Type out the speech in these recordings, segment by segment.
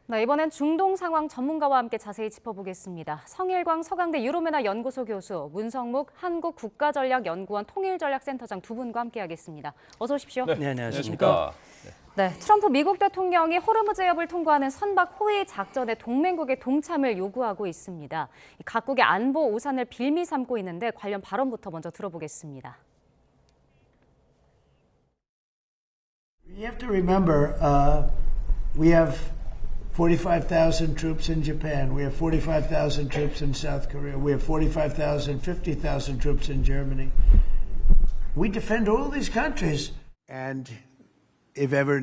네, 이번엔 중동 상황 전문가와 함께 자세히 짚어보겠습니다. 성일광 서강대 유로메나 연구소 교수, 문성묵 한국국가전략연구원 통일전략센터장 두 분과 함께하겠습니다. 어서 오십시오. 네, 안녕하십니까. 네, 트럼프 미국 대통령이 호르무즈 해협을 통과하는 선박 호위 작전에 동맹국의 동참을 요구하고 있습니다. 각국의 안보 우산을 빌미 삼고 있는데 관련 발언부터 먼저 들어보겠습니다. You have to remember, we have 45,000 troops in Japan. We have 45,000 troops in South Korea. We have 45,000, 50,000 troops in Germany. We defend all these countries. And if we ever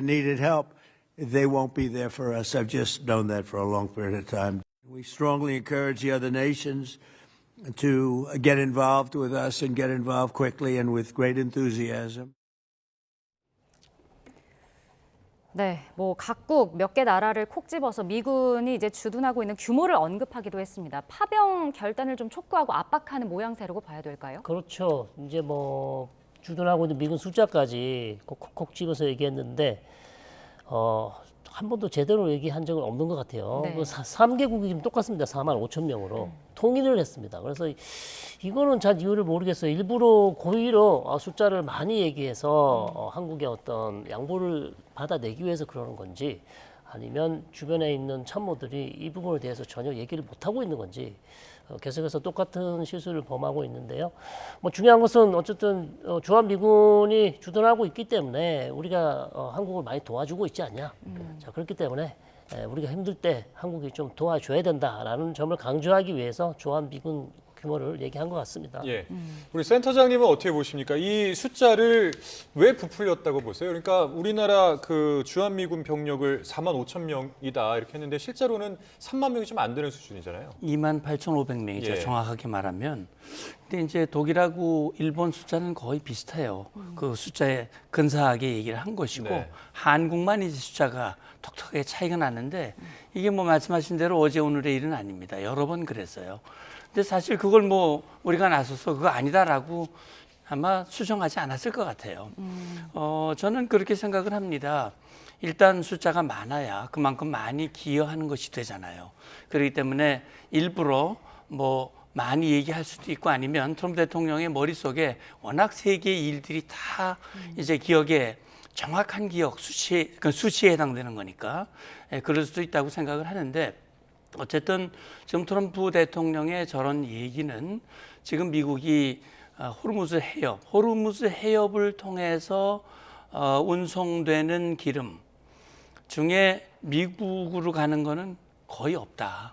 needed help, they won't be there for us. I've just known that for a long period of time. We strongly encourage the other nations to get involved with us and get involved quickly and with great enthusiasm. 네, 각국 몇 개 나라를 콕 집어서 미군이 이제 주둔하고 있는 규모를 언급하기도 했습니다. 파병 결단을 좀 촉구하고 압박하는 모양새라고 봐야 될까요? 그렇죠. 이제 주둔하고 있는 미군 숫자까지 콕콕 집어서 얘기했는데 한 번도 제대로 얘기한 적은 없는 것 같아요. 네. 3개국이 지금 똑같습니다. 45,000명으로 통일을 했습니다. 그래서 이거는 잘 이유를 모르겠어요. 일부러 고의로 숫자를 많이 얘기해서 한국의 어떤 양보를 받아내기 위해서 그러는 건지, 아니면 주변에 있는 참모들이 이 부분에 대해서 전혀 얘기를 못하고 있는 건지 계속해서 똑같은 실수를 범하고 있는데요. 중요한 것은 어쨌든 주한미군이 주둔하고 있기 때문에 우리가 한국을 많이 도와주고 있지 않냐. 자, 그렇기 때문에 우리가 힘들 때 한국이 좀 도와줘야 된다라는 점을 강조하기 위해서 주한미군 규모를 얘기한 것 같습니다. 예. 우리 센터장님은 어떻게 보십니까? 이 숫자를 왜 부풀렸다고 보세요? 그러니까 우리나라 그 주한미군 병력을 45,000명이다 이렇게 했는데 실제로는 3만 명이 좀 안 되는 수준이잖아요. 28,500명이죠. 예. 정확하게 말하면. 근데 이제 독일하고 일본 숫자는 거의 비슷해요. 그 숫자에 근사하게 얘기를 한 것이고, 네. 한국만 이제 숫자가 톡톡하게 차이가 나는데, 이게 말씀하신 대로 어제 오늘의 일은 아닙니다. 여러 번 그랬어요. 근데 사실 그걸 우리가 나서서 그거 아니다라고 아마 수정하지 않았을 것 같아요. 저는 그렇게 생각을 합니다. 일단 숫자가 많아야 그만큼 많이 기여하는 것이 되잖아요. 그렇기 때문에 일부러 많이 얘기할 수도 있고, 아니면 트럼프 대통령의 머릿속에 워낙 세계의 일들이 다 이제 기억에 정확한 기억, 수치에 해당되는 거니까 그럴 수도 있다고 생각을 하는데, 어쨌든 지금 트럼프 대통령의 저런 얘기는 지금 미국이 호르무즈 해협을 통해서 운송되는 기름 중에 미국으로 가는 거는 거의 없다.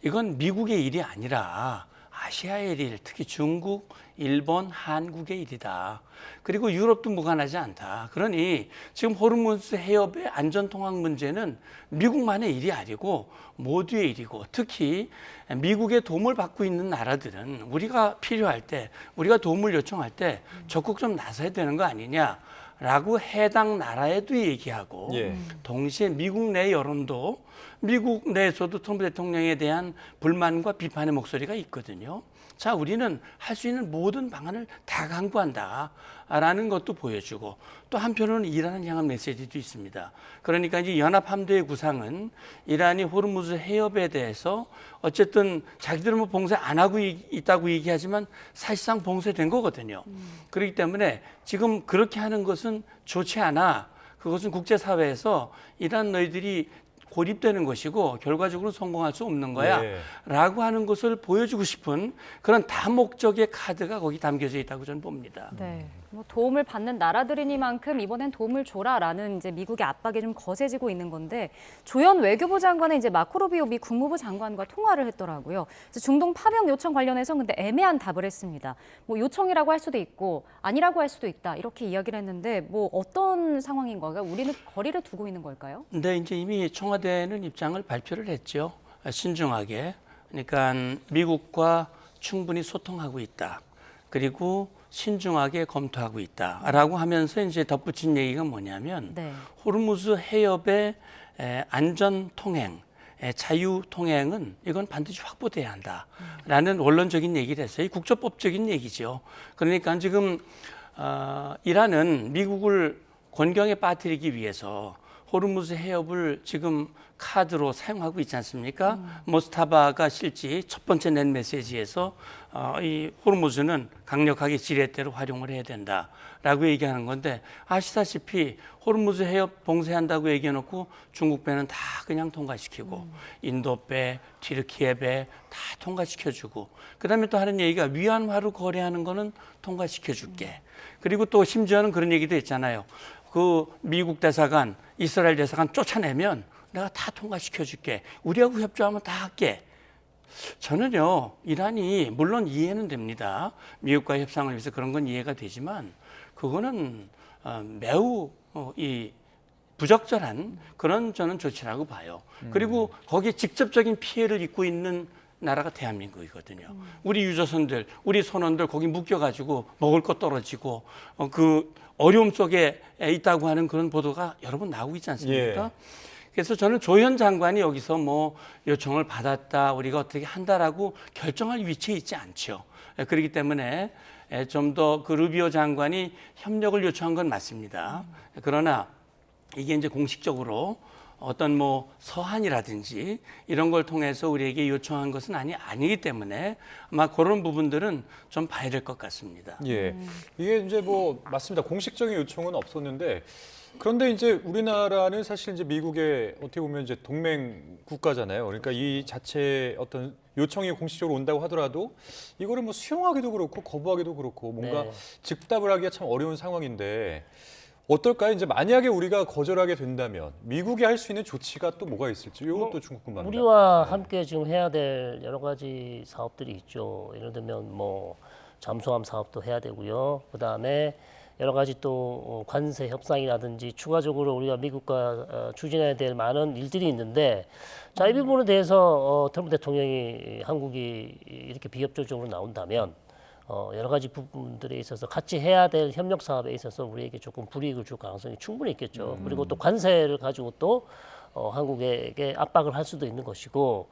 이건 미국의 일이 아니라 아시아의 일, 특히 중국, 일본, 한국의 일이다. 그리고 유럽도 무관하지 않다. 그러니 지금 호르무즈 해협의 안전통항 문제는 미국만의 일이 아니고 모두의 일이고, 특히 미국의 도움을 받고 있는 나라들은 우리가 필요할 때, 우리가 도움을 요청할 때 적극 좀 나서야 되는 거 아니냐라고 해당 나라에도 얘기하고, 예. 동시에 미국 내 여론도, 미국 내에서도 트럼프 대통령에 대한 불만과 비판의 목소리가 있거든요. 자, 우리는 할 수 있는 모든 방안을 다 강구한다라는 것도 보여주고, 또 한편으로는 이란을 향한 메시지도 있습니다. 그러니까 이제 연합함대의 구상은 이란이 호르무즈 해협에 대해서 어쨌든 자기들은 봉쇄 안 하고 있다고 얘기하지만 사실상 봉쇄된 거거든요. 그렇기 때문에 지금 그렇게 하는 것은 좋지 않아. 그것은 국제사회에서 이란 너희들이 고립되는 것이고 결과적으로 성공할 수 없는 거야. 예. 라고 하는 것을 보여주고 싶은 그런 다목적의 카드가 거기 담겨져 있다고 저는 봅니다. 네, 도움을 받는 나라들이니만큼 이번엔 도움을 줘라라는 이제 미국의 압박이 좀 거세지고 있는 건데, 조현 외교부 장관은 이제 마코 루비오 미 국무부 장관과 통화를 했더라고요. 중동 파병 요청 관련해서 근데 애매한 답을 했습니다. 요청이라고 할 수도 있고 아니라고 할 수도 있다 이렇게 이야기를 했는데, 어떤 상황인 걸까요? 우리는 거리를 두고 있는 걸까요? 근데 이제 이미 청와대는 입장을 발표를 했죠. 신중하게. 그러니까 미국과 충분히 소통하고 있다. 그리고 신중하게 검토하고 있다라고 하면서 이제 덧붙인 얘기가 뭐냐면, 네. 호르무즈 해협의 안전 통행, 자유 통행은 이건 반드시 확보돼야 한다라는 원론적인 얘기를 했어요. 국제법적인 얘기죠. 그러니까 지금 이란은 미국을 곤경에 빠뜨리기 위해서 호르무즈 해협을 지금 카드로 사용하고 있지 않습니까? 모스타바가 실지 첫 번째 낸 메시지에서 이 호르무즈는 강력하게 지렛대로 활용을 해야 된다라고 얘기하는 건데, 아시다시피 호르무즈 해협 봉쇄한다고 얘기해놓고 중국 배는 다 그냥 통과시키고 인도 배, 튀르키예 배 다 통과시켜주고, 그다음에 또 하는 얘기가 위안화로 거래하는 거는 통과시켜줄게. 그리고 또 심지어는 그런 얘기도 있잖아요. 그 미국 대사관, 이스라엘 대사관 쫓아내면 내가 다 통과시켜줄게. 우리하고 협조하면 다 할게. 저는요, 이란이 물론 이해는 됩니다. 미국과 협상을 위해서 그런 건 이해가 되지만, 그거는 매우 이 부적절한 그런 저는 조치라고 봐요. 그리고 거기에 직접적인 피해를 입고 있는 나라가 대한민국이거든요. 우리 유조선들, 우리 선원들 거기 묶여가지고 먹을 것 떨어지고 그 어려움 속에 있다고 하는 그런 보도가 여러 번 나오고 있지 않습니까? 예. 그래서 저는 조현 장관이 여기서 뭐 요청을 받았다, 우리가 어떻게 한다라고 결정할 위치에 있지 않죠. 그렇기 때문에 좀 더 그 루비오 장관이 협력을 요청한 건 맞습니다. 그러나 이게 이제 공식적으로 어떤 뭐 서한이라든지 이런 걸 통해서 우리에게 요청한 것은 아니기 때문에 아마 그런 부분들은 좀 봐야 될 것 같습니다. 예. 이게 이제 뭐 맞습니다. 공식적인 요청은 없었는데, 그런데 이제 우리나라는 사실 이제 미국의 어떻게 보면 이제 동맹 국가잖아요. 그러니까 이 자체 어떤 요청이 공식적으로 온다고 하더라도 이거를 뭐 수용하기도 그렇고 거부하기도 그렇고 뭔가 네. 즉답을 하기가 참 어려운 상황인데, 어떨까요? 이제 만약에 우리가 거절하게 된다면 미국이 할 수 있는 조치가 또 뭐가 있을지 이것도 좀 궁금합니다. 우리와 함께 지금 해야 될 여러 가지 사업들이 있죠. 예를 들면 뭐 잠수함 사업도 해야 되고요. 그다음에 여러 가지 또 관세 협상이라든지 추가적으로 우리가 미국과 추진해야 될 많은 일들이 있는데, 자, 이 부분에 대해서 트럼프 대통령이 한국이 이렇게 비협조적으로 나온다면 여러 가지 부분들에 있어서 같이 해야 될 협력 사업에 있어서 우리에게 조금 불이익을 줄 가능성이 충분히 있겠죠. 그리고 또 관세를 가지고 또 한국에게 압박을 할 수도 있는 것이고,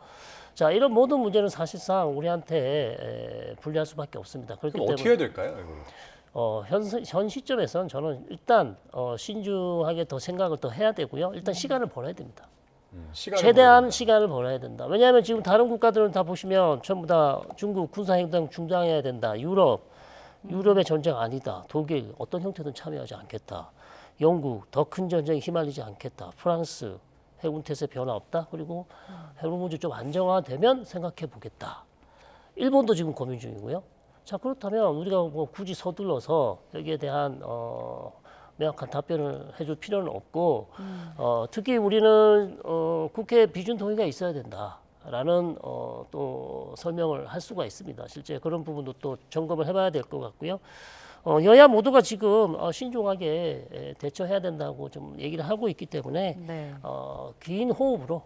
자, 이런 모든 문제는 사실상 우리한테 불리할 수밖에 없습니다. 그렇기 그럼 때문에 어떻게 해야 될까요? 이거를? 현 시점에서는 저는 일단 신중하게 더 생각을 더 해야 되고요. 일단 시간을 벌어야 됩니다. 시간을 최대한 벌어야 시간을 벌어야 된다. 왜냐하면 지금 다른 국가들은 다 보시면 전부 다 중국 군사행동 중단해야 된다. 유럽의 전쟁 아니다. 독일 어떤 형태든 참여하지 않겠다. 영국 더 큰 전쟁에 휘말리지 않겠다. 프랑스 해군태세 변화 없다. 그리고 해군 문제 좀 안정화되면 생각해 보겠다. 일본도 지금 고민 중이고요. 자, 그렇다면 우리가 뭐 굳이 서둘러서 여기에 대한 명확한 답변을 해줄 필요는 없고, 특히 우리는 국회 비준 동의가 있어야 된다라는 또 설명을 할 수가 있습니다. 실제 그런 부분도 또 점검을 해봐야 될 것 같고요. 여야 모두가 지금 신중하게 대처해야 된다고 좀 얘기를 하고 있기 때문에 네. 긴 호흡으로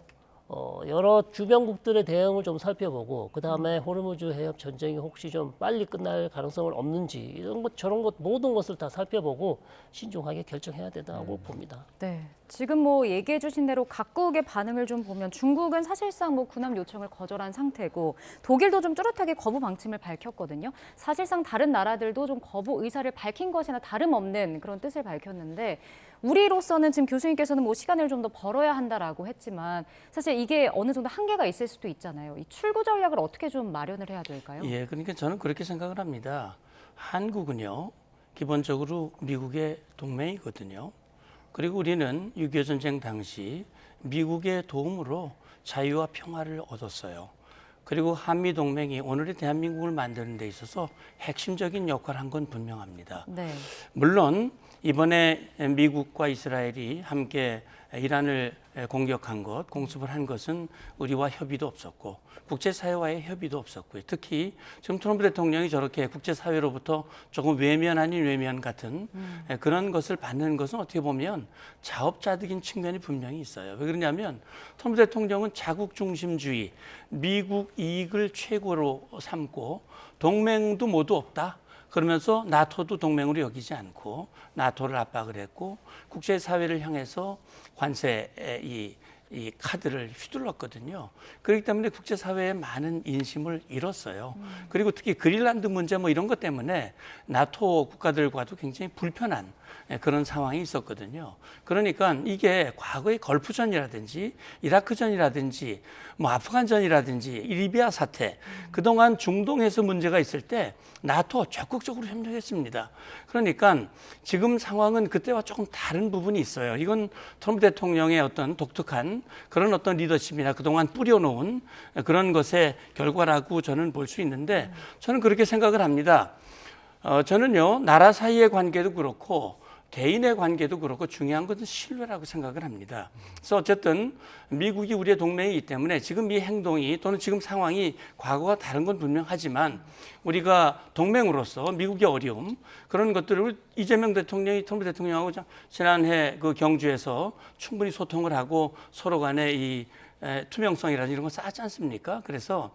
여러 주변국들의 대응을 좀 살펴보고, 그 다음에 호르무즈 해협 전쟁이 혹시 좀 빨리 끝날 가능성은 없는지, 이런 것 저런 것 모든 것을 다 살펴보고 신중하게 결정해야 된다고 봅니다. 네. 지금 뭐 얘기해 주신 대로 각국의 반응을 좀 보면 중국은 사실상 뭐 군함 요청을 거절한 상태고, 독일도 좀 뚜렷하게 거부 방침을 밝혔거든요. 사실상 다른 나라들도 좀 거부 의사를 밝힌 것이나 다름없는 그런 뜻을 밝혔는데, 우리로서는 지금 교수님께서는 뭐 시간을 좀 더 벌어야 한다라고 했지만 사실 이게 어느 정도 한계가 있을 수도 있잖아요. 이 출구 전략을 어떻게 좀 마련을 해야 될까요? 예, 그러니까 저는 그렇게 생각을 합니다. 한국은요, 기본적으로 미국의 동맹이거든요. 그리고 우리는 6.25 전쟁 당시 미국의 도움으로 자유와 평화를 얻었어요. 그리고 한미동맹이 오늘의 대한민국을 만드는 데 있어서 핵심적인 역할을 한 건 분명합니다. 네. 물론 이번에 미국과 이스라엘이 함께 이란을 공격한 것, 공습을 한 것은 우리와 협의도 없었고 국제사회와의 협의도 없었고요. 특히 지금 트럼프 대통령이 저렇게 국제사회로부터 조금 외면 아닌 외면 같은 그런 것을 받는 것은 어떻게 보면 자업자득인 측면이 분명히 있어요. 왜 그러냐면 트럼프 대통령은 자국 중심주의, 미국 이익을 최고로 삼고 동맹도 모두 없다. 그러면서 나토도 동맹으로 여기지 않고 나토를 압박을 했고 국제사회를 향해서 관세의 이 카드를 휘둘렀거든요. 그렇기 때문에 국제사회에 많은 인심을 잃었어요. 그리고 특히 그린란드 문제 뭐 이런 것 때문에 나토 국가들과도 굉장히 불편한 그런 상황이 있었거든요. 그러니까 이게 과거의 걸프전이라든지 이라크전이라든지 뭐 아프간전이라든지 리비아 사태, 그동안 중동에서 문제가 있을 때 나토 적극적으로 협력했습니다. 그러니까 지금 상황은 그때와 조금 다른 부분이 있어요. 이건 트럼프 대통령의 어떤 독특한 그런 어떤 리더십이나 그동안 뿌려놓은 그런 것의 결과라고 저는 볼 수 있는데, 저는 그렇게 생각을 합니다. 저는요, 나라 사이의 관계도 그렇고 개인의 관계도 그렇고 중요한 것은 신뢰라고 생각을 합니다. 그래서 어쨌든 미국이 우리의 동맹이기 때문에 지금 이 행동이 또는 지금 상황이 과거와 다른 건 분명하지만 우리가 동맹으로서 미국의 어려움, 그런 것들을 이재명 대통령이 트럼프 대통령하고 지난해 그 경주에서 충분히 소통을 하고 서로 간의 이 투명성이라든지 이런 거 쌓았지 않습니까? 그래서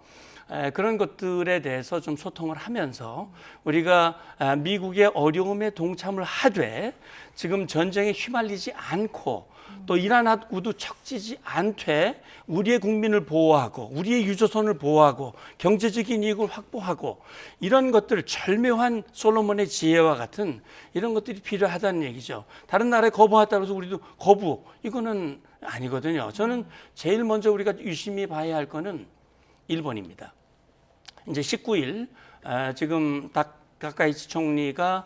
그런 것들에 대해서 좀 소통을 하면서 우리가 미국의 어려움에 동참을 하되 지금 전쟁에 휘말리지 않고 또 이란 구도 척지지 않되 우리의 국민을 보호하고 우리의 유조선을 보호하고 경제적인 이익을 확보하고 이런 것들, 절묘한 솔로몬의 지혜와 같은 이런 것들이 필요하다는 얘기죠. 다른 나라에 거부하다고 해서 우리도 거부, 이거는 아니거든요. 저는 제일 먼저 우리가 유심히 봐야 할 거는 일본입니다. 이제 19일 지금 다카이치 총리가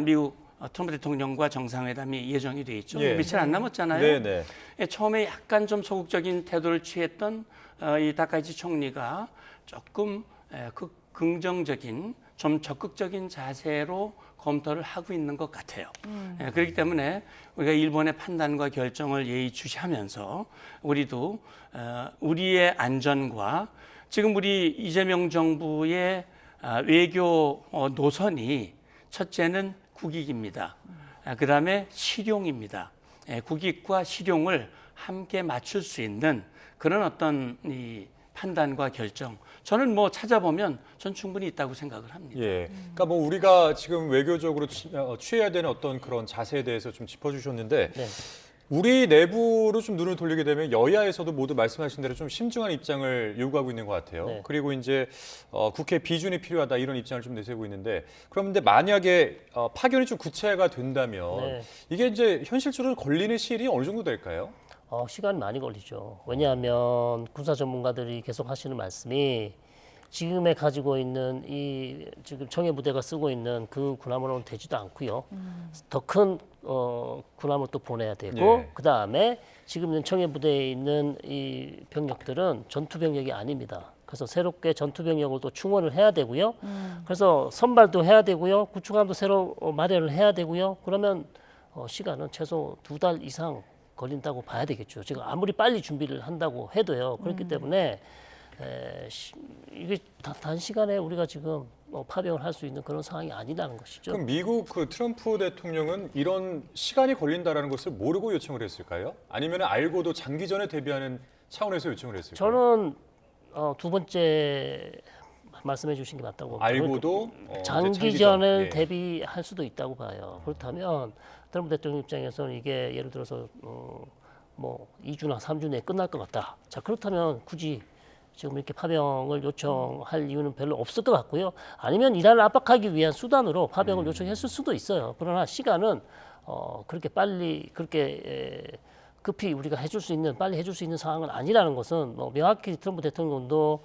미국 트럼프 대통령과 정상회담이 예정이 돼 있죠. 예. 며칠 안 남았잖아요. 네네. 처음에 약간 좀 소극적인 태도를 취했던 이 다카이치 총리가 조금 긍정적인, 좀 적극적인 자세로 검토를 하고 있는 것 같아요. 그렇기 때문에 우리가 일본의 판단과 결정을 예의주시하면서 우리도 우리의 안전과 지금 우리 이재명 정부의 외교 노선이 첫째는 국익입니다. 그다음에 실용입니다. 국익과 실용을 함께 맞출 수 있는 그런 어떤 이 판단과 결정, 저는 뭐 찾아보면 전 충분히 있다고 생각을 합니다. 예. 그러니까 뭐 우리가 지금 외교적으로 취해야 되는 어떤 그런 자세에 대해서 좀 짚어주셨는데, 네. 우리 내부로 좀 눈을 돌리게 되면 여야에서도 모두 말씀하신 대로 좀 심중한 입장을 요구하고 있는 것 같아요. 네. 그리고 이제 국회 비준이 필요하다 이런 입장을 좀 내세우고 있는데, 그런데 만약에 파견이 좀 구체화가 된다면 네. 이게 이제 현실적으로 걸리는 시일이 어느 정도 될까요? 시간이 많이 걸리죠. 왜냐하면 군사 전문가들이 계속 하시는 말씀이 지금에 가지고 있는 이 지금 청해부대가 쓰고 있는 그 군함으로는 되지도 않고요. 더 큰 군함을 또 보내야 되고, 예. 그 다음에 지금 있는 청해부대에 있는 이 병력들은 전투 병력이 아닙니다. 그래서 새롭게 전투 병력을 또 충원을 해야 되고요. 그래서 선발도 해야 되고요. 구축함도 새로 마련을 해야 되고요. 그러면 시간은 최소 2달 이상 걸린다고 봐야 되겠죠. 지금 아무리 빨리 준비를 한다고 해도요. 그렇기 때문에 이게 단시간에 우리가 지금 파병을 할 수 있는 그런 상황이 아니라는 것이죠. 그럼 미국 그 트럼프 대통령은 이런 시간이 걸린다라는 것을 모르고 요청을 했을까요? 아니면 알고도 장기전에 대비하는 차원에서 요청을 했을까요? 저는 두 번째 말씀해 주신 게 맞다고 봅니다. 알고도 장기전을 예. 대비할 수도 있다고 봐요. 그렇다면 트럼프 대통령 입장에서는 이게 예를 들어서 뭐 2주나 3주 내에 끝날 것 같다. 자, 그렇다면 굳이 지금 이렇게 파병을 요청할 이유는 별로 없을 것 같고요. 아니면 이란을 압박하기 위한 수단으로 파병을 요청했을 수도 있어요. 그러나 시간은 그렇게 빨리 그렇게 급히 우리가 해줄 수 있는, 빨리 해줄 수 있는 상황은 아니라는 것은 명확히 트럼프 대통령도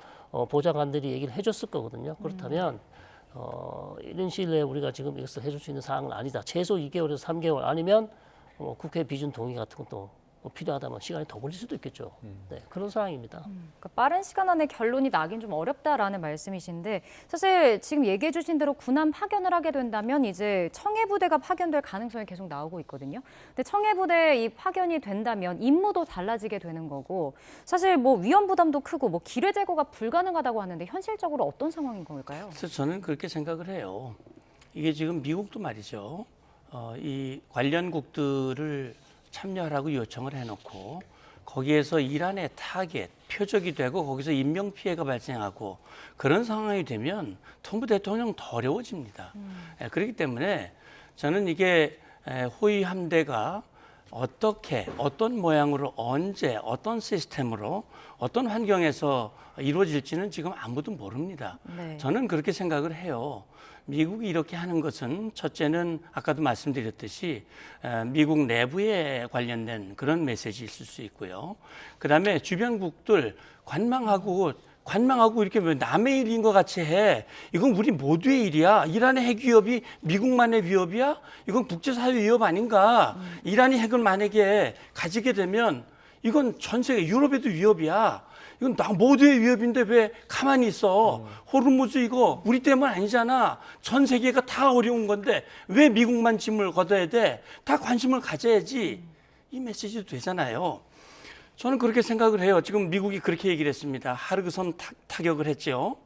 보좌관들이 얘기를 해줬을 거거든요. 그렇다면 이런 시일 내에 우리가 지금 이것을 해줄 수 있는 상황은 아니다. 최소 2개월에서 3개월 아니면 국회 비준 동의 같은 것도 필요하다면 시간이 더 걸릴 수도 있겠죠. 네, 그런 상황입니다. 그러니까 빠른 시간 안에 결론이 나긴 좀 어렵다라는 말씀이신데, 사실 지금 얘기해 주신 대로 군함 파견을 하게 된다면 이제 청해부대가 파견될 가능성이 계속 나오고 있거든요. 근데 청해부대 이 파견이 된다면 임무도 달라지게 되는 거고, 사실 뭐 위험 부담도 크고 뭐 기뢰 제거가 불가능하다고 하는데 현실적으로 어떤 상황인 걸까요? 그래서 저는 그렇게 생각을 해요. 이게 지금 미국도 말이죠. 이 관련국들을 참여하라고 요청을 해놓고 거기에서 이란의 타겟, 표적이 되고 거기서 인명 피해가 발생하고 그런 상황이 되면 트럼프 대통령 더 어려워집니다. 그렇기 때문에 저는 이게 호위 함대가 어떻게, 어떤 모양으로, 언제, 어떤 시스템으로, 어떤 환경에서 이루어질지는 지금 아무도 모릅니다. 네. 저는 그렇게 생각을 해요. 미국이 이렇게 하는 것은 첫째는 아까도 말씀드렸듯이 미국 내부에 관련된 그런 메시지일 수 있고요. 그다음에 주변국들 관망하고 이렇게 왜 남의 일인 것 같이 해. 이건 우리 모두의 일이야. 이란의 핵 위협이 미국만의 위협이야? 이건 국제사회 위협 아닌가? 이란이 핵을 만약에 가지게 되면 이건 전 세계 유럽에도 위협이야. 이건 나 모두의 위협인데 왜 가만히 있어? 호르무즈 이거 우리 때문 아니잖아. 전 세계가 다 어려운 건데 왜 미국만 짐을 걷어야 돼? 다 관심을 가져야지. 이 메시지도 되잖아요. 저는 그렇게 생각을 해요. 지금 미국이 그렇게 얘기를 했습니다. 하르그섬 타격을 했죠.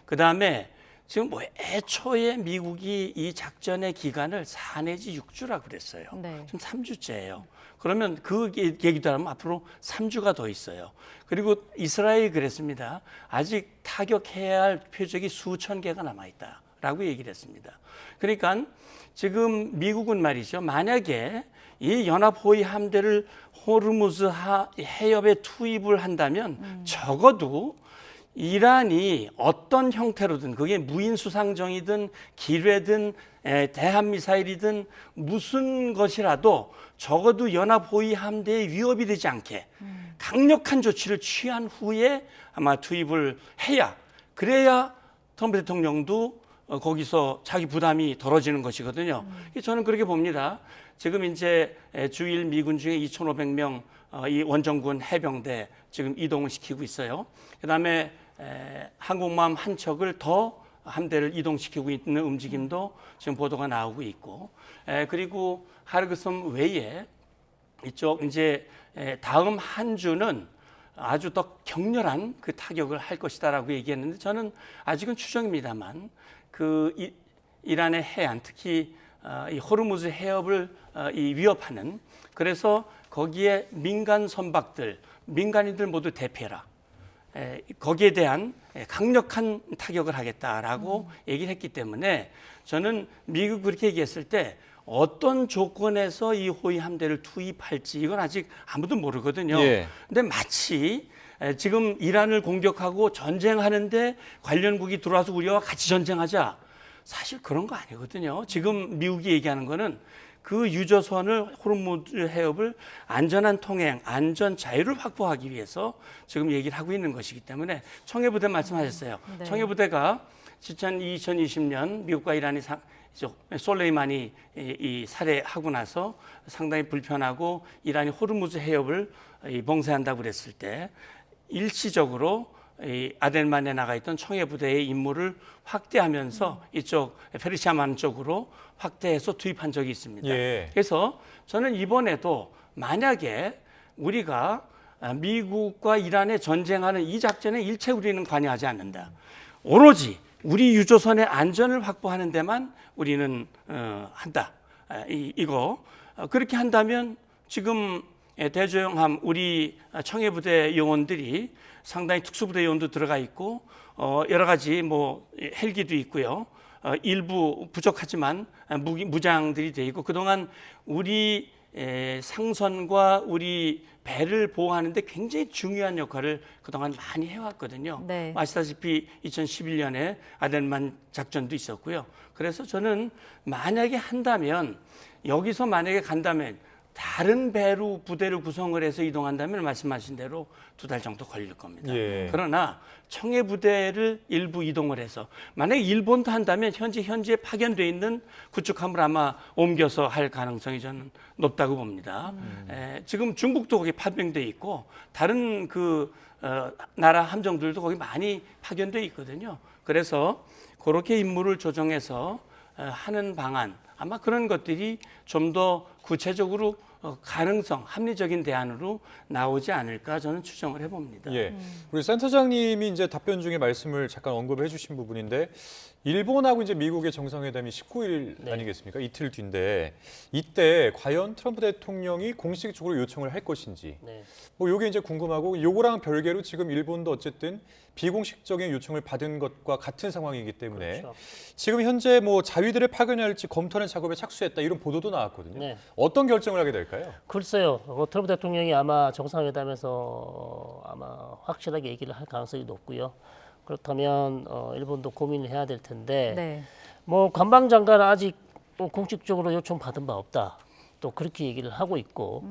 그다음에 지금 뭐 애초에 미국이 이 작전의 기간을 4 내지 6주라고 그랬어요. 네. 지금 3주째예요. 그러면 그 얘기도 하면 앞으로 3주가 더 있어요. 그리고 이스라엘이 그랬습니다. 아직 타격해야 할 표적이 수천 개가 남아있다라고 얘기를 했습니다. 그러니까 지금 미국은 말이죠. 만약에 이 연합호위 함대를 호르무즈 해협에 투입을 한다면 적어도 이란이 어떤 형태로든 그게 무인 수상정이든 기뢰든 대한미사일이든 무슨 것이라도 적어도 연합호위 함대에 위협이 되지 않게 강력한 조치를 취한 후에 아마 투입을 해야 그래야 트럼프 대통령도 거기서 자기 부담이 덜어지는 것이거든요. 저는 그렇게 봅니다. 지금 이제 주일 미군 중에 2,500명 이 원정군 해병대 지금 이동을 시키고 있어요. 그다음에 항공모함 한 척을 더 함대를 이동시키고 있는 움직임도 지금 보도가 나오고 있고, 그리고 하르그섬 외에 이쪽 이제 다음 한 주는 아주 더 격렬한 그 타격을 할 것이다라고 얘기했는데 저는 아직은 추정입니다만 그 이란의 해안 특히 이 호르무즈 해협을 이 위협하는 그래서 거기에 민간 선박들 민간인들 모두 대피해라. 거기에 대한 강력한 타격을 하겠다라고 얘기를 했기 때문에 저는 미국 그렇게 얘기했을 때 어떤 조건에서 이 호위 함대를 투입할지 이건 아직 아무도 모르거든요. 예. 근데 마치 지금 이란을 공격하고 전쟁하는데 관련국이 들어와서 우리와 같이 전쟁하자. 사실 그런 거 아니거든요. 지금 미국이 얘기하는 거는 그 유조선을 호르무즈 해협을 안전한 통행, 안전 자유를 확보하기 위해서 지금 얘기를 하고 있는 것이기 때문에 청해부대 말씀하셨어요. 네. 청해부대가 2020년 미국과 이란이 솔레이마니 이 살해하고 나서 상당히 불편하고 이란이 호르무즈 해협을 봉쇄한다고 그랬을 때 일시적으로 이 아덴만에 나가 있던 청해부대의 임무를 확대하면서 이쪽 페르시아만 쪽으로 확대해서 투입한 적이 있습니다. 예. 그래서 저는 이번에도 만약에 우리가 미국과 이란의 전쟁하는 이 작전에 일체 우리는 관여하지 않는다. 오로지 우리 유조선의 안전을 확보하는 데만 우리는 한다. 이거 그렇게 한다면 지금 대조영함 우리 청해부대 요원들이 상당히 특수부대 요원도 들어가 있고 여러 가지 뭐 헬기도 있고요. 일부 부족하지만 무장들이 돼 있고 그동안 우리 상선과 우리 배를 보호하는데 굉장히 중요한 역할을 그동안 많이 해왔거든요. 네. 아시다시피 2011년에 아덴만 작전도 있었고요. 그래서 저는 만약에 한다면 여기서 만약에 간다면 다른 배로 부대를 구성을 해서 이동한다면 말씀하신 대로 2달 정도 걸릴 겁니다. 예. 그러나 청해 부대를 일부 이동을 해서 만약에 일본도 한다면 현지에 파견돼 있는 구축함을 아마 옮겨서 할 가능성이 저는 높다고 봅니다. 지금 중국도 거기 파병돼 있고 다른 그 나라 함정들도 거기 많이 파견돼 있거든요. 그래서 그렇게 임무를 조정해서 하는 방안 아마 그런 것들이 좀 더 구체적으로 가능성, 합리적인 대안으로 나오지 않을까 저는 추정을 해봅니다. 예. 우리 센터장님이 이제 답변 중에 말씀을 잠깐 언급해 주신 부분인데 일본하고 이제 미국의 정상회담이 19일 네. 아니겠습니까? 이틀 뒤인데 이때 과연 트럼프 대통령이 공식적으로 요청을 할 것인지 네. 뭐 요게 이제 궁금하고 요거랑 별개로 지금 일본도 어쨌든 비공식적인 요청을 받은 것과 같은 상황이기 때문에 그렇죠. 지금 현재 뭐 자위들을 파견할지 검토하는 작업에 착수했다 이런 보도도 나왔거든요. 네. 어떤 결정을 하게 될까요? 될까요? 글쎄요. 트럼프 대통령이 아마 정상회담에서 아마 확실하게 얘기를 할 가능성이 높고요. 그렇다면 일본도 고민을 해야 될 텐데 네. 뭐 관방장관은 아직 공식적으로 요청 받은 바 없다. 또 그렇게 얘기를 하고 있고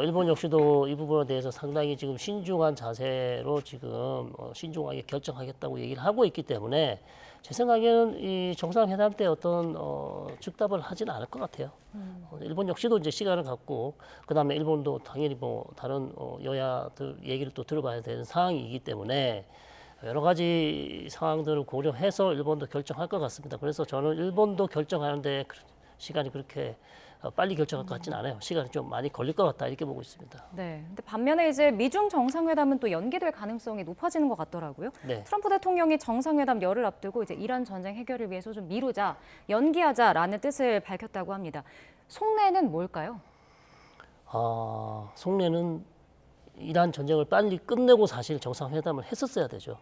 일본 역시도 이 부분에 대해서 상당히 지금 신중한 자세로 지금 신중하게 결정하겠다고 얘기를 하고 있기 때문에 제 생각에는 이 정상회담 때 어떤 즉답을 하지는 않을 것 같아요. 일본 역시도 이제 시간을 갖고 그다음에 일본도 당연히 뭐 다른 여야들 얘기를 또 들어봐야 되는 상황이기 때문에 여러 가지 상황들을 고려해서 일본도 결정할 것 같습니다. 그래서 저는 일본도 결정하는데 시간이 그렇게 빨리 결정할 것 같지는 않아요. 시간이 좀 많이 걸릴 것 같다 이렇게 보고 있습니다. 네. 근데 반면에 이제 미중 정상회담은 또 연기될 가능성이 높아지는 것 같더라고요. 네. 트럼프 대통령이 정상회담 열흘 앞두고 이제 이란 전쟁 해결을 위해서 좀 미루자, 연기하자라는 뜻을 밝혔다고 합니다. 속내는 뭘까요? 속내는 이란 전쟁을 빨리 끝내고 사실 정상회담을 했었어야 되죠.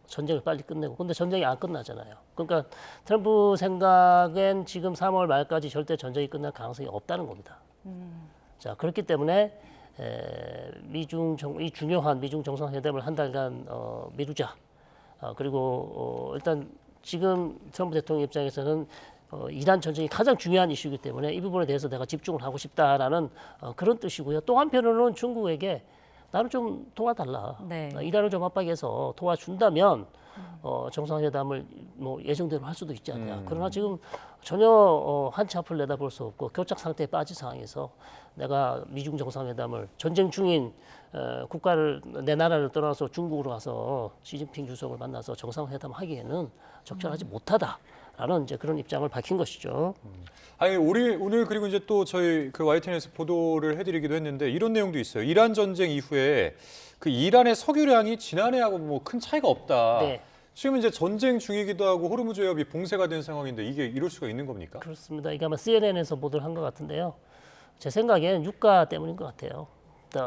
전쟁을 빨리 끝내고. 근데 전쟁이 안 끝나잖아요. 그러니까 트럼프 생각엔 지금 3월 말까지 절대 전쟁이 끝날 가능성이 없다는 겁니다. 자, 그렇기 때문에 이 중요한 미중 정상회담을 한 달간 미루자. 그리고 일단 지금 트럼프 대통령 입장에서는 이란 전쟁이 가장 중요한 이슈이기 때문에 이 부분에 대해서 내가 집중을 하고 싶다라는 그런 뜻이고요. 또 한편으로는 중국에게 나를 좀 도와달라. 네. 이란을 좀 압박해서 도와준다면 정상회담을 뭐 예정대로 할 수도 있지 않냐. 그러나 지금 전혀 한치 앞을 내다볼 수 없고 교착 상태에 빠진 상황에서 내가 미중 정상회담을 전쟁 중인 국가를 내 나라를 떠나서 중국으로 가서 시진핑 주석을 만나서 정상회담 하기에는 적절하지 못하다라는 이제 그런 입장을 밝힌 것이죠. 아니 오늘 그리고 이제 또 저희 그 YTN에서 보도를 해드리기도 했는데 이런 내용도 있어요. 이란 전쟁 이후에 그 이란의 석유량이 지난해하고 뭐 큰 차이가 없다. 네. 지금 이제 전쟁 중이기도 하고 호르무즈 해협이 봉쇄가 된 상황인데 이게 이럴 수가 있는 겁니까? 그렇습니다. 이게 아마 CNN에서 보도를 한 것 같은데요. 제 생각엔 유가 때문인 것 같아요.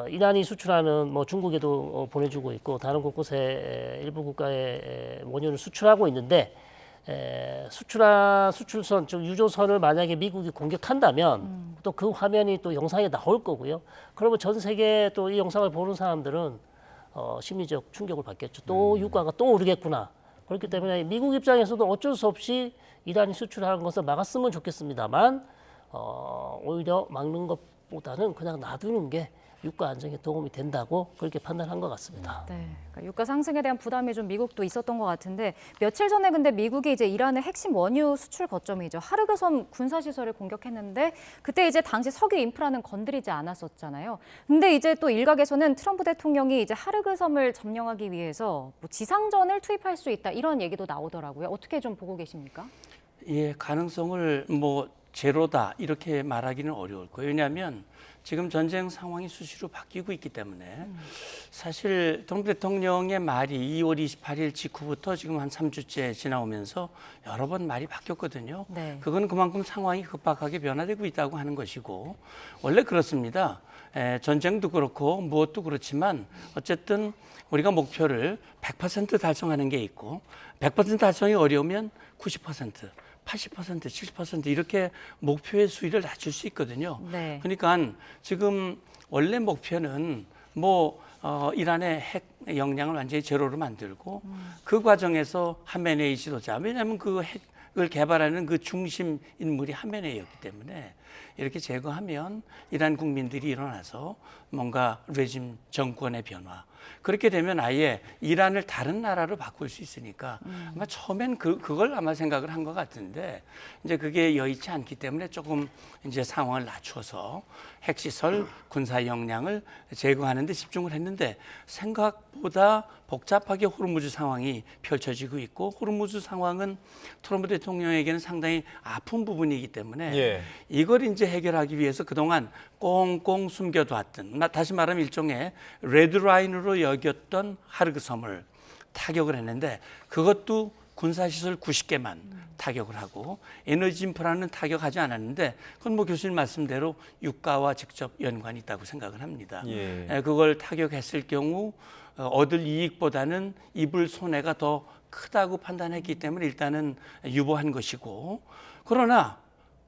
이란이 수출하는 뭐 중국에도 보내주고 있고 다른 곳곳에 일부 국가에 원유를 수출하고 있는데 수출선 즉 유조선을 만약에 미국이 공격한다면 또 그 화면이 또 영상에 나올 거고요. 그러면 전 세계 또 이 영상을 보는 사람들은 심리적 충격을 받겠죠. 또 유가가 또 오르겠구나. 그렇기 때문에 미국 입장에서도 어쩔 수 없이 이란이 수출하는 것을 막았으면 좋겠습니다만 오히려 막는 것보다는 그냥 놔두는 게 유가 안정에 도움이 된다고 그렇게 판단한 것 같습니다. 네, 그러니까 유가 상승에 대한 부담이 좀 미국도 있었던 것 같은데 며칠 전에 근데 미국이 이제 이란의 핵심 원유 수출 거점이죠. 하르그섬 군사시설을 공격했는데 그때 이제 당시 석유 인프라는 건드리지 않았었잖아요. 근데 이제 또 일각에서는 트럼프 대통령이 이제 하르그섬을 점령하기 위해서 뭐 지상전을 투입할 수 있다 이런 얘기도 나오더라고요. 어떻게 좀 보고 계십니까? 예, 가능성을 뭐 제로다 이렇게 말하기는 어려울 거예요. 왜냐하면 지금 전쟁 상황이 수시로 바뀌고 있기 때문에 사실 트럼프 대통령의 말이 2월 28일 직후부터 지금 한 3주째 지나오면서 여러 번 말이 바뀌었거든요. 네. 그건 그만큼 상황이 급박하게 변화되고 있다고 하는 것이고 원래 그렇습니다. 전쟁도 그렇고 무엇도 그렇지만 어쨌든 우리가 목표를 100% 달성하는 게 있고 100% 달성이 어려우면 90%, 80%, 70% 이렇게 목표의 수위를 낮출 수 있거든요. 네. 그러니까 지금 원래 목표는 뭐 이란의 핵 역량을 완전히 제로로 만들고 그 과정에서 하메네이 지도자, 왜냐하면 그 핵을 개발하는 그 중심 인물이 하메네이였기 때문에 이렇게 제거하면 이란 국민들이 일어나서 뭔가 레짐 정권의 변화, 그렇게 되면 아예 이란을 다른 나라로 바꿀 수 있으니까 아마 처음엔 그걸 아마 생각을 한 것 같은데 이제 그게 여의치 않기 때문에 조금 이제 상황을 낮춰서 핵시설 군사 역량을 제거하는 데 집중을 했는데 생각보다 복잡하게 호르무즈 상황이 펼쳐지고 있고 호르무즈 상황은 트럼프 대통령에게는 상당히 아픈 부분이기 때문에 예. 이걸 이제 해결하기 위해서 그동안 꽁꽁 숨겨두었던, 다시 말하면 일종의 레드라인으로 여겼던 하르그섬을 타격을 했는데 그것도 군사시설 90개만 타격을 하고 에너지 인프라는 타격하지 않았는데 그건 뭐 교수님 말씀대로 유가와 직접 연관이 있다고 생각을 합니다. 예. 그걸 타격했을 경우 얻을 이익보다는 입을 손해가 더 크다고 판단했기 때문에 일단은 유보한 것이고 그러나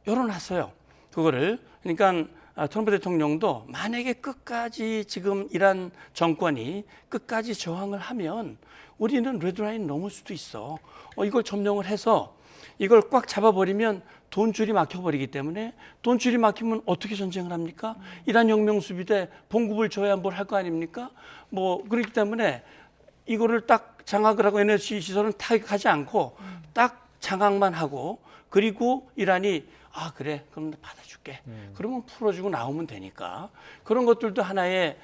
열어놨어요. 그거를. 그러니까 트럼프 대통령도 만약에 끝까지 지금 이란 정권이 끝까지 저항을 하면 우리는 레드라인 넘을 수도 있어. 이걸 점령을 해서 이걸 꽉 잡아버리면 돈줄이 막혀버리기 때문에 돈줄이 막히면 어떻게 전쟁을 합니까? 이란 혁명수비대 봉급을 줘야 뭘 할 거 아닙니까? 뭐 그렇기 때문에 이거를 딱 장악을 하고 에너지 시설은 타격하지 않고 딱 장악만 하고 그리고 이란이 아 그래 그럼 받아줄게. 그러면 풀어주고 나오면 되니까 그런 것들도 하나의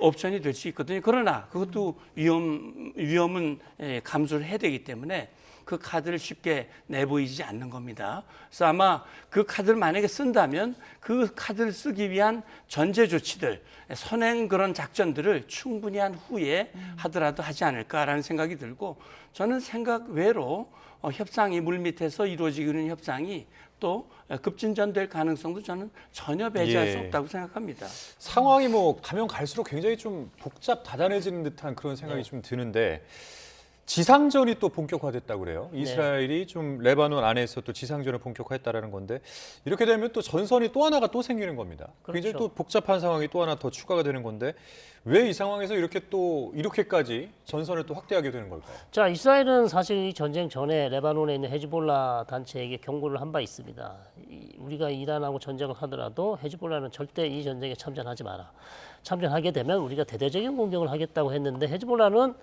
옵션이 될 수 있거든요. 그러나 그것도 위험은 감수를 해야 되기 때문에 그 카드를 쉽게 내보이지 않는 겁니다. 그래서 아마 그 카드를 만약에 쓴다면 그 카드를 쓰기 위한 전제 조치들, 선행 그런 작전들을 충분히 한 후에 하더라도 하지 않을까라는 생각이 들고 저는 생각 외로 협상이 물밑에서 이루어지는 협상이 또 급진전될 가능성도 저는 전혀 배제할 수 없다고 생각합니다. 상황이 뭐 가면 갈수록 굉장히 좀 복잡 다단해지는 듯한 그런 생각이 좀 드는데 지상전이 또 본격화됐다고 그래요. 이스라엘이 좀 레바논 안에서 또 지상전을 본격화했다라는 건데 이렇게 되면 또 전선이 또 하나가 또 생기는 겁니다. 굉장히 또 복잡한 상황이 또 하나 더 추가가 되는 건데 왜 이 상황에서 이렇게까지 전선을 또 확대하게 되는 걸까요? 자, 이스라엘은 사실 이 전쟁 전에 레바논에 있는 헤즈볼라 단체에게 경고를 한 바 있습니다. 우리가 이란하고 전쟁을 하더라도 헤즈볼라는 절대 이 전쟁에 참전하지 마라. 참전하게 되면 우리가 대대적인 공격을 하겠다고 했는데 헤즈볼라는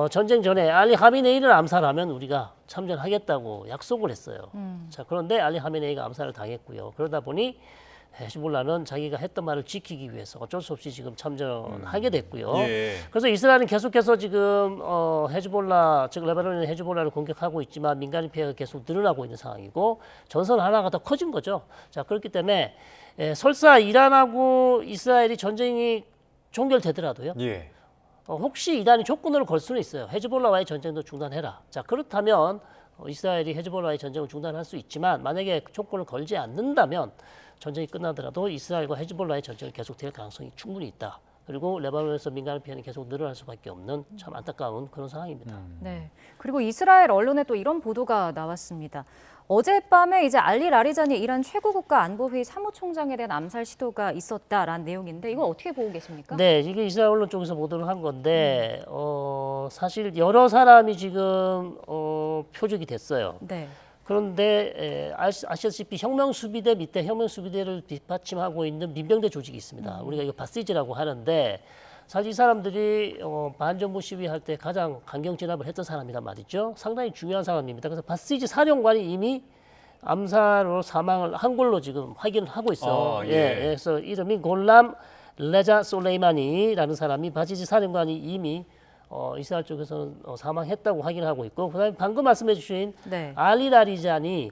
전쟁 전에 알리 하미네이를 암살하면 우리가 참전하겠다고 약속을 했어요. 자, 그런데 알리 하미네이가 암살을 당했고요. 그러다 보니 헤즈볼라는 자기가 했던 말을 지키기 위해서 어쩔 수 없이 지금 참전하게 됐고요. 예. 그래서 이스라엘은 계속해서 지금 헤즈볼라, 즉 레바논의 헤즈볼라를 공격하고 있지만 민간인 피해가 계속 늘어나고 있는 상황이고 전선 하나가 더 커진 거죠. 자, 그렇기 때문에 설사 이란하고 이스라엘이 전쟁이 종결되더라도요. 예. 혹시 이란이 조건을 걸 수는 있어요. 헤즈볼라와의 전쟁도 중단해라. 자, 그렇다면 이스라엘이 헤즈볼라와의 전쟁을 중단할 수 있지만 만약에 조건을 걸지 않는다면 전쟁이 끝나더라도 이스라엘과 헤즈볼라의 전쟁이 계속될 가능성이 충분히 있다. 그리고 레바논에서 민간인 피해는 계속 늘어날 수밖에 없는 참 안타까운 그런 상황입니다. 네. 그리고 이스라엘 언론에 또 이런 보도가 나왔습니다. 어젯밤에 이제 알리 라리자니 이란 최고국가안보회의 사무총장에 대한 암살 시도가 있었다라는 내용인데 이거 어떻게 보고 계십니까? 네, 이게 이스라엘 언론 쪽에서 보도를 한 건데 사실 여러 사람이 지금 표적이 됐어요. 네. 그런데 아시다시피 혁명수비대 밑에 혁명수비대를 뒷받침하고 있는 민병대 조직이 있습니다. 우리가 이거 바시지라고 하는데 사실 이 사람들이 반정부 시위할 때 가장 강경 진압을 했던 사람이란 말이죠. 상당히 중요한 사람입니다. 그래서 바시지 사령관이 이미 암살로 사망을 한 걸로 지금 확인을 하고 있어요. 아, 예. 예, 그래서 이름이 골람 레자 솔레이마니라는 사람이 바시지 사령관이 이미 이스라엘 쪽에서는 사망했다고 확인하고 있고 그다음에 방금 말씀해 주신 네. 알리 라리자니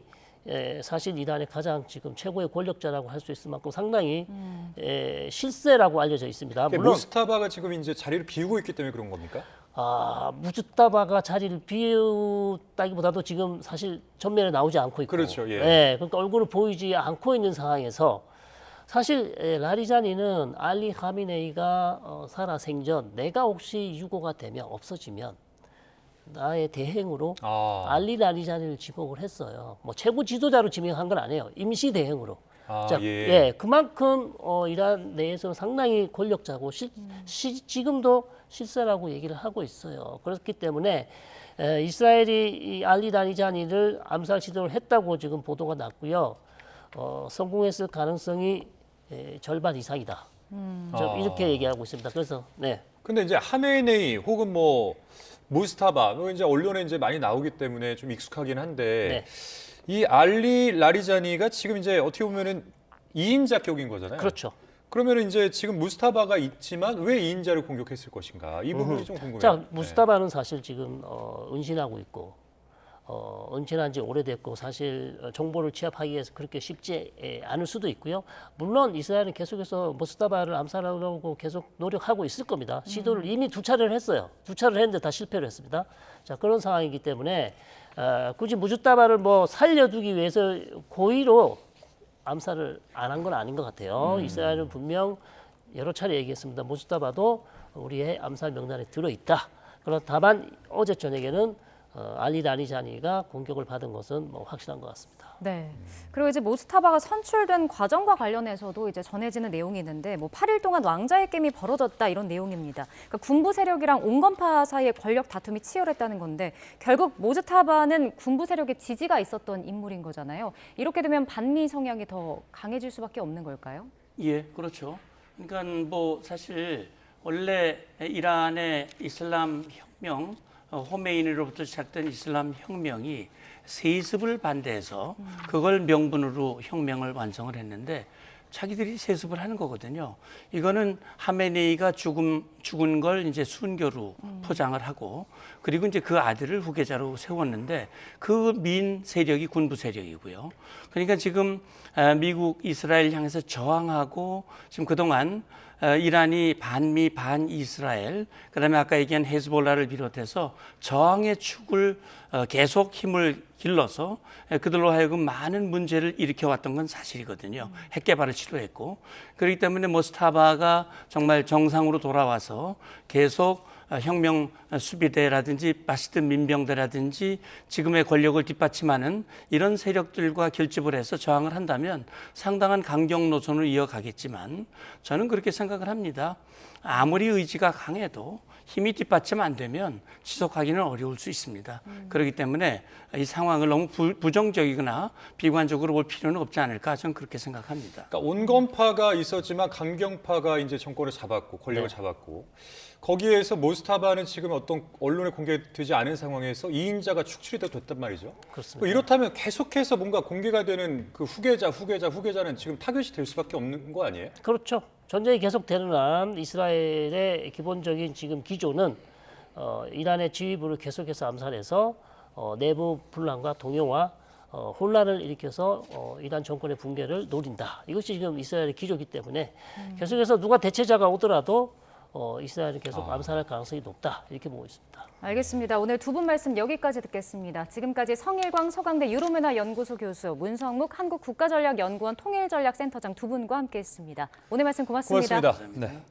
사실 이란의 가장 지금 최고의 권력자라고 할 수 있을 만큼 상당히 실세라고 알려져 있습니다. 물론 무스타바가 지금 이제 자리를 비우고 있기 때문에 그런 겁니까? 무주타바가 자리를 비우다기보다도 지금 사실 전면에 나오지 않고 있고 그렇죠, 예. 그러니까 얼굴을 보이지 않고 있는 상황에서 사실 라리자니는 알리 하미네이가 살아생전 내가 혹시 유고가 되면 없어지면 나의 대행으로 알리 라리자니를 지목을 했어요. 뭐 최고 지도자로 지명한 건 아니에요. 임시 대행으로. 자, 예. 그만큼 이란 내에서는 상당히 권력자고 지금도 실세라고 얘기를 하고 있어요. 그렇기 때문에 이스라엘이 이 알리 라리자니를 암살 시도를 했다고 지금 보도가 났고요. 성공했을 가능성이 절반 이상이다. 이렇게 얘기하고 있습니다. 그래서 네. 근데 이제 하메네이 혹은 뭐 무스타바 이제 언론에 이제 많이 나오기 때문에 좀 익숙하긴 한데 이 알리 라리자니가 지금 이제 어떻게 보면은 2인자 격인 거잖아요. 그렇죠. 그러면 이제 지금 무스타바가 있지만 왜 2인자를 공격했을 것인가 이 부분이 좀 궁금해요. 자, 무스타바는 사실 지금 은신하고 있고 은신한 지 오래됐고 사실 정보를 취합하기 위해서 그렇게 쉽지 않을 수도 있고요. 물론 이스라엘은 계속해서 무스타바를 암살하려고 계속 노력하고 있을 겁니다. 시도를 이미 2차례를 했어요. 2차례를 했는데 다 실패를 했습니다. 자, 그런 상황이기 때문에 굳이 무스타바를 뭐 살려두기 위해서 고의로 암살을 안 한 건 아닌 것 같아요. 이스라엘은 분명 여러 차례 얘기했습니다. 무스타바도 우리의 암살 명단에 들어있다. 그러나 다만 어제 저녁에는 알리 라니자니가 공격을 받은 것은 뭐 확실한 것 같습니다. 네. 그리고 이제 모스타바가 선출된 과정과 관련해서도 이제 전해지는 내용이 있는데 뭐 8일 동안 왕자의 게임이 벌어졌다 이런 내용입니다. 그러니까 군부 세력이랑 온건파 사이의 권력 다툼이 치열했다는 건데 결국 모스타바는 군부 세력의 지지가 있었던 인물인 거잖아요. 이렇게 되면 반미 성향이 더 강해질 수밖에 없는 걸까요? 예, 그렇죠. 그러니까 뭐 사실 원래 이란의 이슬람 혁명, 호메이니로부터 시작된 이슬람 혁명이 세습을 반대해서 그걸 명분으로 혁명을 완성을 했는데 자기들이 세습을 하는 거거든요. 이거는 하메네이가 죽은 걸 이제 순교로 포장을 하고 그리고 이제 그 아들을 후계자로 세웠는데 그 민 세력이 군부 세력이고요. 그러니까 지금 미국, 이스라엘 향해서 저항하고 지금 그동안 이란이 반미, 반이스라엘, 그다음에 아까 얘기한 헤즈볼라를 비롯해서 저항의 축을 계속 힘을 길러서 그들로 하여금 많은 문제를 일으켜왔던 건 사실이거든요. 핵 개발을 시도했고 그렇기 때문에 모스타바가 정말 정상으로 돌아와서 계속 혁명 수비대라든지 바시드 민병대라든지 지금의 권력을 뒷받침하는 이런 세력들과 결집을 해서 저항을 한다면 상당한 강경 노선을 이어가겠지만 저는 그렇게 생각을 합니다. 아무리 의지가 강해도 힘이 뒷받침 안 되면 지속하기는 어려울 수 있습니다. 그렇기 때문에 이 상황을 너무 부정적이거나 비관적으로 볼 필요는 없지 않을까 저는 그렇게 생각합니다. 그러니까 온건파가 있었지만 강경파가 이제 정권을 잡았고 권력을 잡았고 거기에서 모스타바는 지금 어떤 언론에 공개되지 않은 상황에서 2인자가 축출이 됐단 말이죠. 그렇습니다. 이렇다면 계속해서 뭔가 공개가 되는 그 후계자는 지금 타겟이 될 수밖에 없는 거 아니에요? 그렇죠. 전쟁이 계속되는 한 이스라엘의 기본적인 지금 기조는 이란의 지휘부를 계속해서 암살해서 내부 분란과 동요와 혼란을 일으켜서 이란 정권의 붕괴를 노린다. 이것이 지금 이스라엘의 기조이기 때문에 계속해서 누가 대체자가 오더라도 이스라엘은 계속 암살할 가능성이 높다. 이렇게 보고 있습니다. 알겠습니다. 오늘 두 분 말씀 여기까지 듣겠습니다. 지금까지 성일광 서강대 유로문화연구소 교수, 문성묵 한국국가전략연구원 통일전략센터장 두 분과 함께했습니다. 오늘 말씀 고맙습니다. 고맙습니다. 네.